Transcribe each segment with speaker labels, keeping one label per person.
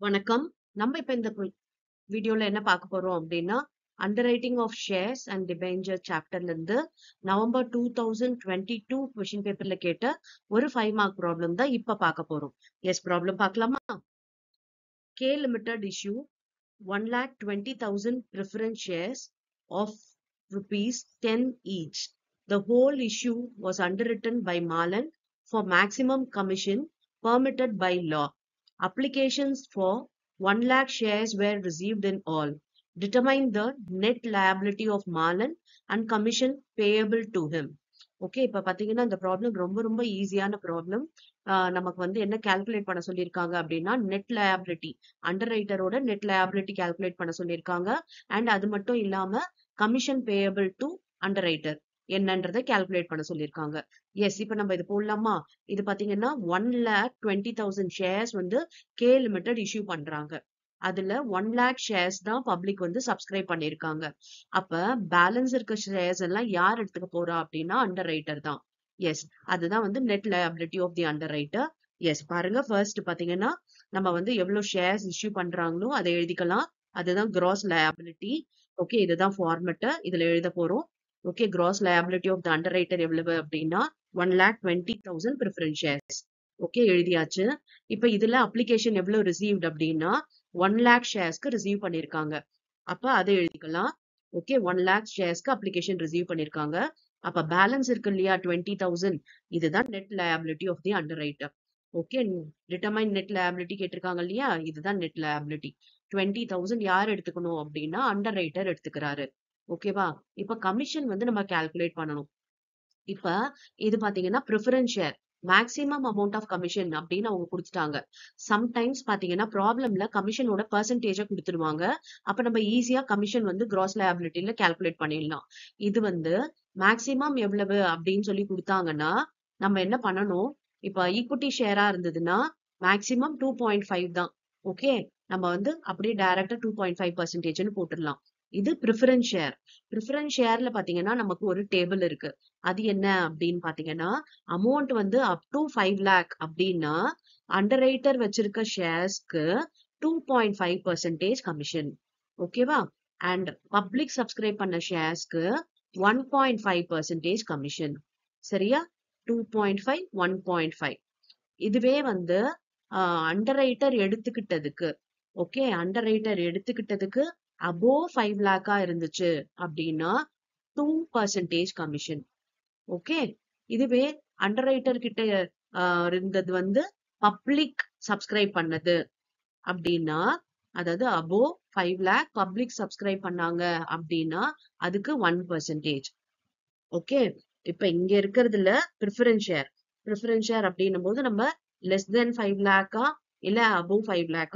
Speaker 1: வணக்கம். நம்ம இப்ப இந்த வீடியோல என்ன பார்க்க போறோம் அப்படின்னா, underwriting of shares and debenture சாப்டர்ல இருந்து நவம்பர் 2022 கொஸ்டின் பேப்பர்ல கேட்ட ஒரு 5 மார்க் ப்ராப்ளம் தான் இப்ப பார்க்க போறோம். எஸ், ப்ராப்ளம் பார்க்கலாமா? K Limited issue 1,20,000 preference shares of rupees 10 each. The whole issue was underwritten by Malan for maximum commission permitted by law. Applications for 1 lakh shares were received in all. Determine the net liability of Malan and commission payable to him. Okay, இப்ப பாத்தீங்கன்னா இந்த problem ரொம்ப ஈஸியான problem. நமக்கு வந்து என்ன calculate பண்ண சொல்லியிருக்காங்க அப்படின்னா, நெட் லயபிலிட்டி, அண்டர் ரைட்டரோட நெட் லயபிலிட்டி கால்குலேட் பண்ண சொல்லியிருக்காங்க. அண்ட் அது மட்டும் இல்லாம commission payable to underwriter என்னன்றதை கால்குலேட் பண்ண சொல்லியிருக்காங்க. எஸ், இப்ப நம்ம இது போடலாமா? இது பாத்தீங்கன்னா 1,20,000 ஷேர்ஸ் வந்து கே லிமிடெட் இஷ்யூ பண்றாங்க. அதுல 1 lakh ஷேர்ஸ் தான் பப்ளிக் வந்து சப்ஸ்கிரைப் பண்ணிருக்காங்க. அப்ப பேலன்ஸ் இருக்க ஷேர்ஸ் எல்லாம் யார் எடுத்துக்க போறா அப்படின்னா அண்டர் ரைட்டர் தான். எஸ், அதுதான் வந்து net liability of the underwriter. Yes, பாருங்க, ஃபர்ஸ்ட் பாத்தீங்கன்னா நம்ம வந்து எவ்வளவு ஷேர்ஸ் இஷ்யூ பண்றாங்களோ அதை எழுதிக்கலாம். அதுதான் கிராஸ் லயபிலிட்டி. ஓகே, இதுதான் ஃபார்மெட், இதுல எழுத போறோம். Okay, gross liability of the underwriter எவ்வளவு அப்படின்னா 1,20,000 ப்ரிஃபரன்ஸ் ஷேர்ஸ். ஓகே, எழுதியாச்சு. இப்ப இதுல அப்ளிகேஷன் எவ்வளவு ரிசீவ்ட் அப்படின்னா 1 lakh ஷேர்ஸ்க்கு ரிசீவ் பண்ணிருக்காங்க. அப்ப அதை எழுதிக்கலாம். ஓகே, 1 lakh ஷேர்ஸ்க்கு அப்ளிகேஷன் ரிசீவ் பண்ணிருக்காங்க. அப்ப பேலன்ஸ் இருக்கு இல்லையா 20,000, இதுதான் net liability of the underwriter. Okay, determine net liability கேட்டிருக்காங்க இல்லையா, இதுதான் நெட் லயபிலிட்டி. 20,000 யார் எடுத்துக்கணும் அப்படின்னா அண்டர் ரைட்டர் எடுத்துக்கிறாரு. ஓகேவா? இப்ப கமிஷன் வந்து நம்ம கால்குலேட் பண்ணணும். இப்ப இது பாத்தீங்கன்னா preference share, maximum amount of commission அப்படின்னு அவங்க கொடுத்துட்டாங்க. சம்டைம்ஸ் பாத்தீங்கன்னா ப்ராப்ளம்ல கமிஷனோட பெர்சன்டேஜ கொடுத்துருவாங்க. அப்ப நம்ம ஈஸியா கமிஷன் வந்து கிராஸ் லயபிலிட்டில கால்குலேட் பண்ணிடலாம். இது வந்து மேக்ஸிமம் எவ்வளவு அப்படின்னு சொல்லி கொடுத்தாங்கன்னா நம்ம என்ன பண்ணணும்? இப்ப ஈக்விட்டி ஷேரா இருந்ததுன்னா மேக்ஸிமம் 2.5 தான். ஓகே, நம்ம வந்து அப்படியே டைரக்டா 2.5% போட்டுடலாம். இது ப்ரிஃபரன்ஸ் ஷேர். ப்ரிஃபரன்ஸ் ஷேர்ல பாத்தீங்கன்னா நமக்கு ஒரு டேபிள் இருக்கு. அது என்ன அப்படின்னு பாத்தீங்கன்னா, அமௌண்ட் வந்து அப் டு 5 lakh அப்படின்னா அண்டர் ரைட்டர் வச்சிருக்க ஷேர்ஸ்க்கு 2.5% கமிஷன். ஓகேவா? அண்ட் பப்ளிக் சப்ஸ்கிரைப் பண்ண ஷேர்ஸ்க்கு 1.5% கமிஷன். சரியா? 2.5, 1.5. இதுவே வந்து அண்டர் ரைட்டர் எடுத்துக்கிட்டதுக்கு, ஓகே, அண்டர் ரைட்டர் எடுத்துக்கிட்டதுக்கு above 5 lakh இருந்துச்சு அப்படின்னா 2% கமிஷன். ஓகே, இதுவே அண்டர் ரைட்டர் கிட்ட இருந்தது வந்து பப்ளிக் சப்ஸ்கிரைப் பண்ணது அப்படின்னா, அதாவது above 5 lakh பப்ளிக் சப்ஸ்கிரைப் பண்ணாங்க அப்படின்னா அதுக்கு 1%. ஓகே, இப்ப இங்க இருக்கிறதுல ப்ரிஃபரன்ஸ் ஷேர் அப்படின்னும் போது நம்ம லெஸ் தென் 5 lakh இல்ல above 5 lakh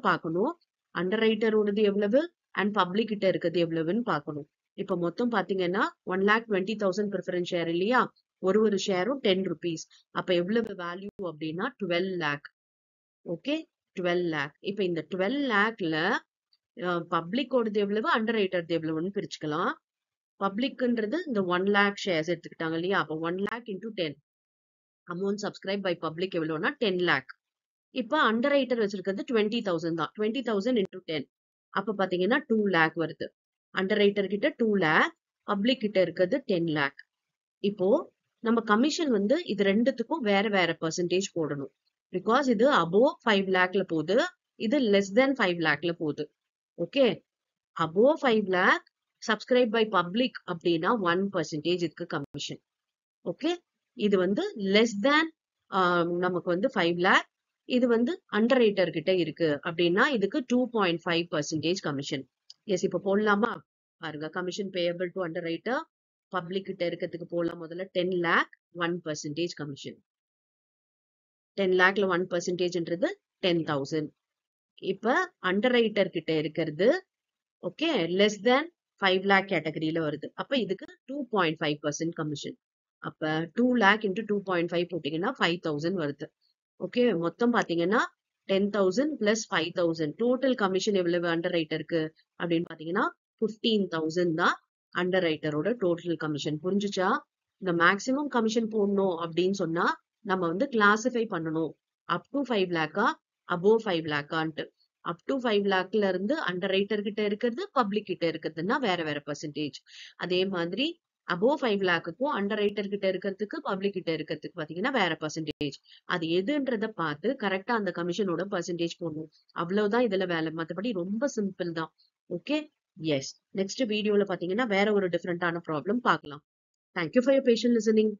Speaker 1: பார்க்கணும். அண்டர் ரைட்டரோடது எவ்வளவு அண்ட் பப்ளிக் கிட்ட இருக்கிறது எவ்வளவுன்னு பார்க்கணும். இப்ப மொத்தம் பாத்தீங்கன்னா 1,20,000 ப்ரிஃபரன்ஸ் ஷேர் இல்லையா, ஒரு ஷேரும் 10 rupees. அப்ப எவ்வளவு வேல்யூ அப்படின்னா 12 lakh. Okay, 12 lakh. இப்ப இந்த 12 lakhல பப்ளிக்கோடது எவ்வளவு அண்டர் ரைட்டர்து எவ்வளவுன்னு பிரிச்சுக்கலாம். பப்ளிக்ன்றது இந்த 1 lakh ஷேர்ஸ் எடுத்துக்கிட்டாங்க இல்லையா, அப்ப 1 lakh into 10 amount subscribe by public எவ்வளவுனா 10 lakh. இப்ப அண்டர் ரைட்டர் வச்சிருக்கிறது 20,000 தான். 20,000 into 10 அப்ப பாத்தீங்கன்னா 2 lakh வருது. அண்டர் ரைட்டர் கிட்ட 2 lakh, பப்ளிக் கிட்ட இருக்கிறது 10 lakh. இப்போ நம்ம கமிஷன் வந்து இது ரெண்டுத்துக்கும் வேற பெர்சன்டேஜ் போடணும். பிகாஸ் இது above 5 lakhல போகுது, இது லெஸ் தென் 5 lakhல போகுது. Okay, above 5 lakh subscribe by public அப்படின்னா 1% இதுக்கு கமிஷன். ஓகே, இது வந்து லெஸ் தேன் நமக்கு வந்து 5 lakh, இது வந்து அண்டர் ரைட்டர் கிட்ட இருக்கு அப்படின்னா இதுக்கு 2.5% கமிஷன். எஸ், இப்ப போடலாமா? பாருங்க, commission payable to under writer public கிட்ட இருக்கிறதுக்கு போடலாம். முதல்ல 10 lakh 1% கமிஷன். 10 lakhல 1%ன்றது 10,000. இப்ப அண்டர் ரைட்டர் கிட்ட இருக்கிறது ஓகே லெஸ் தேன் 5 lakh கேட்டகரியில வருது. அப்ப இதுக்கு 2.5% கமிஷன். அப்ப 2 lakh into 2.5 போட்டீங்கன்னா 5,000 வருது. ஓகே, மொத்தம் பாத்தீங்கன்னா 10,000 plus 5,000 டோட்டல் கமிஷன் எவ்வளவு அண்டர் ரைட்டருக்கு அப்படின்னு பாத்தீங்கன்னா 15,000 தான் அண்டர் ரைட்டரோட டோட்டல் கமிஷன். புரிஞ்சுச்சா? இந்த மேக்ஸிமம் கமிஷன் போடணும் அப்படின்னு சொன்னா நம்ம வந்து கிளாசிஃபை பண்ணணும். அப் to 5 lakh above 5 lakh up to 5 லேக்ல இருந்து அண்டர் ரைட்டர் கிட்ட இருக்கிறது, பப்ளிக் கிட்ட இருக்கிறதுன்னா வேற வேற பெர்சன்டேஜ். அதே மாதிரி அபோவ் 5 லேக்குக்கும் அண்டர் ரைட்டர் கிட்ட இருக்கிறதுக்கு, பப்ளிக் கிட்ட இருக்கிறதுக்கு பாத்தீங்கன்னா வேற பெர்சன்டேஜ். அது எதுன்றத பார்த்து கரெக்டா அந்த கமிஷனோட பெர்சன்டேஜ் போடணும். அவ்வளவுதான் இதுல வேலை. மத்தபடி ரொம்ப சிம்பிள் தான். Okay, S. நெக்ஸ்ட் வீடியோல பாத்தீங்கன்னா வேற ஒரு டிஃபரெண்டான ப்ராப்ளம் பார்க்கலாம். Thank you for your patient listening.